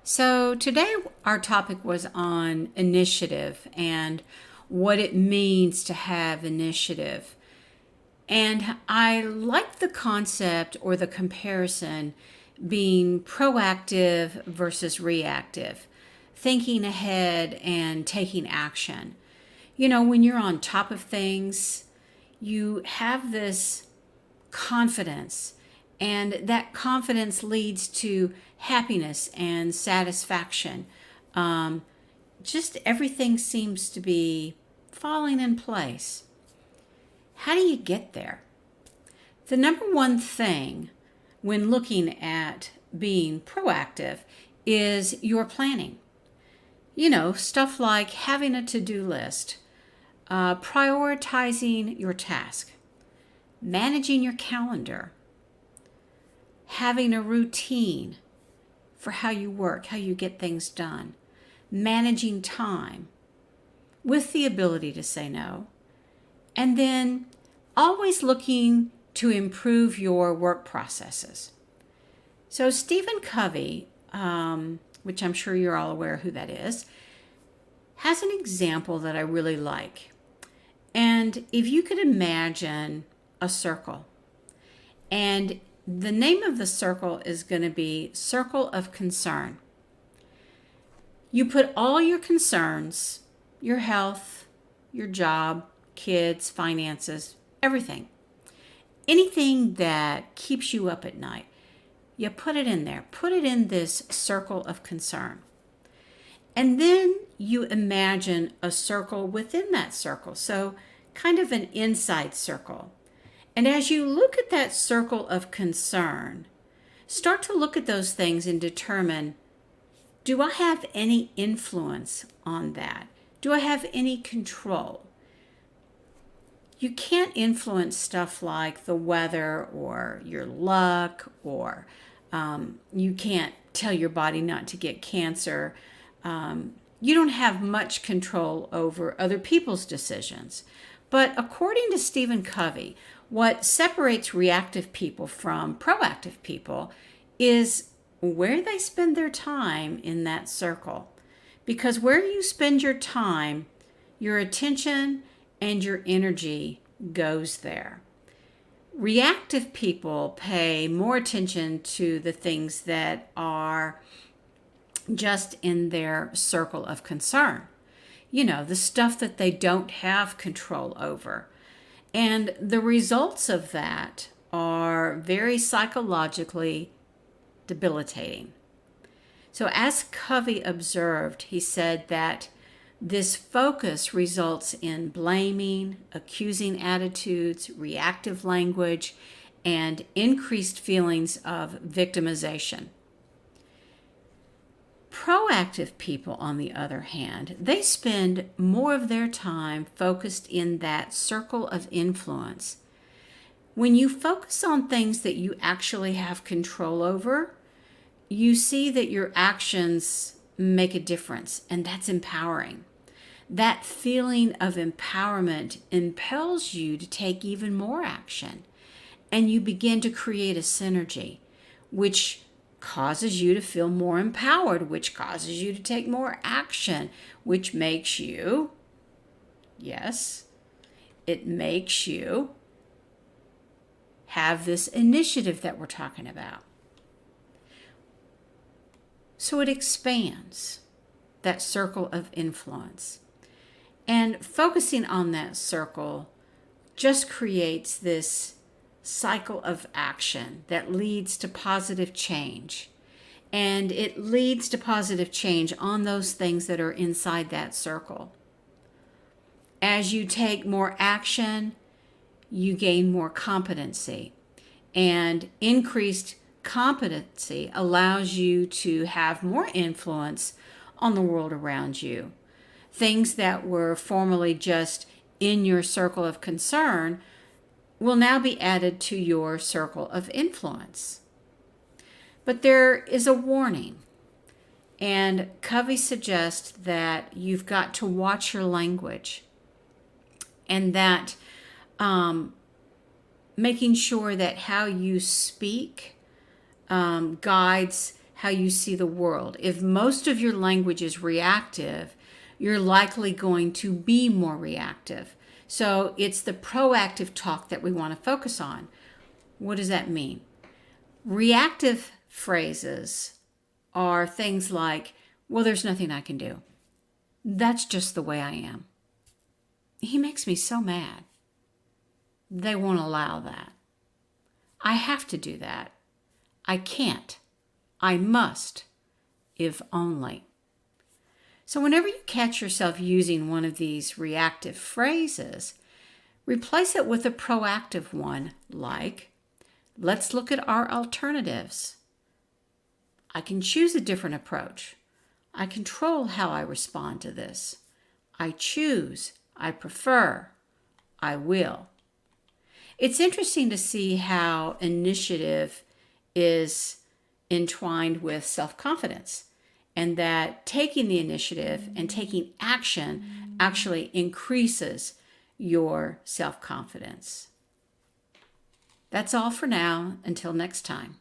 So, today our topic was on initiative and what it means to have initiative. And I like the concept or the comparison being proactive versus reactive, thinking ahead and taking action. When you're on top of things, you have this confidence, and that confidence leads to happiness and satisfaction. Um, just everything seems to be falling in place. How do you get there? The number one thing when looking at being proactive is your planning. Stuff like having a to do list, prioritizing your task, managing your calendar, having a routine for how you work, how you get things done, managing time with the ability to say no, and then always looking to improve your work processes. So, Stephen Covey, which I'm sure you're all aware who that is, has an example that I really like. And if you could imagine a circle, and the name of the circle is going to be Circle of Concern. You put all your concerns, your health, your job, kids, finances, everything, anything that keeps you up at night, you put it in there. Put it in this circle of concern. And then you imagine a circle within that circle. So, kind of an inside circle. And as you look at that circle of concern, start to look at those things and determine, do I have any influence on that? Do I have any control? You can't influence stuff like the weather or your luck, or you can't tell your body not to get cancer. You don't have much control over other people's decisions. But according to Stephen Covey, what separates reactive people from proactive people is where they spend their time in that circle. Because where you spend your time, your attention and your energy goes there. Reactive people pay more attention to the things that are just in their circle of concern. The stuff that they don't have control over. And the results of that are very psychologically debilitating. So, as Covey observed, he said that this focus results in blaming, accusing attitudes, reactive language, and increased feelings of victimization. Proactive people, on the other hand, they spend more of their time focused in that circle of influence. When you focus on things that you actually have control over, you see that your actions make a difference, and that's empowering. That feeling of empowerment impels you to take even more action, and you begin to create a synergy, which causes you to feel more empowered, which causes you to take more action, which makes you, yes, it makes you have this initiative that we're talking about. So it expands that circle of influence. And focusing on that circle just creates this cycle of action that leads to positive change. And it leads to positive change on those things that are inside that circle. As you take more action, you gain more competency. And increased competency allows you to have more influence on the world around you. Things that were formerly just in your circle of concern will now be added to your circle of influence. But there is a warning, and Covey suggests that you've got to watch your language, and that making sure that how you speak guides how you see the world. If most of your language is reactive, you're likely going to be more reactive. So it's the proactive talk that we want to focus on. What does that mean? Reactive phrases are things like, well, there's nothing I can do. That's just the way I am. He makes me so mad. They won't allow that. I have to do that. I can't. I must. If only. So whenever you catch yourself using one of these reactive phrases, replace it with a proactive one like, let's look at our alternatives. I can choose a different approach. I control how I respond to this. I choose. I prefer. I will. It's interesting to see how initiative is entwined with self-confidence, and that taking the initiative and taking action actually increases your self-confidence. That's all for now. Until next time.